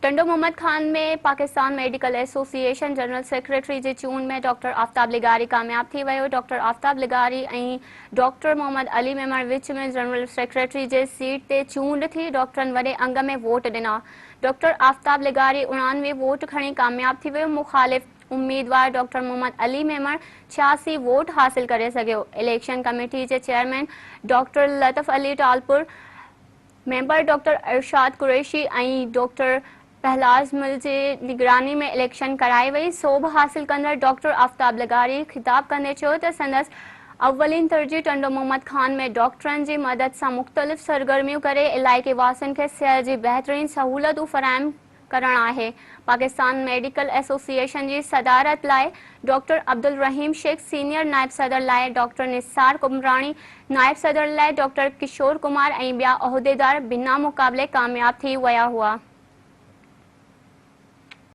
टंडो मोहम्मद खान में Pakistan medical association general secretary जे चूंड में डॉक्टर आफ्ताब लिगारी कामयाब थी वियो। डॉक्टर आफ्ताब लिगारी ऐं डॉक्टर मोहम्मद अली मेमण विच में जनरल सेक्रेटरी जे सीट ते चूंड थी। डॉक्टरनि वॾे अंग में वोट ॾिना। डॉक्टर आफ्ताब लिगारी 89 वोट खणी कामयाब थी वियो। मुखालिफ़ उम्मीदवार डॉक्टर मोहम्मद अली मेमण 86 वोट हासिल करे सघियो। इलेक्शन कमेटी जे chairman doctor Latif Ali Talpur, member doctor Arshad Qureshi ऐं डॉक्टर पहलाज मिल जे निगरानी में इलेक्शन कराई वई। सोभ हासिल कंदड़ डॉक्टर आफ्ताब लिगारी खिताब कंदे चयो त संदसि अवलिन तरजीह टंडो मोहम्मद खान में डॉक्टरनि जी मदद सां मुख़्तलिफ़ सरगर्मियूं करे इलाइक़े वासियुनि खे सिहत जी बहितरीन सहूलतूं फ़राहम करणु आहे। पाकिस्तान मेडिकल एसोसिएशन जी सदारत लाइ डॉक्टर अब्दुल रहीम शेख, सीनियर नायब सदर लाइ डॉक्टर निसार कुमरानी, नायब सदर लाइ डॉक्टर किशोर कुमार ऐं ॿिया उहिदेदार बिना मुक़ाबले कामयाब थी विया हुआ।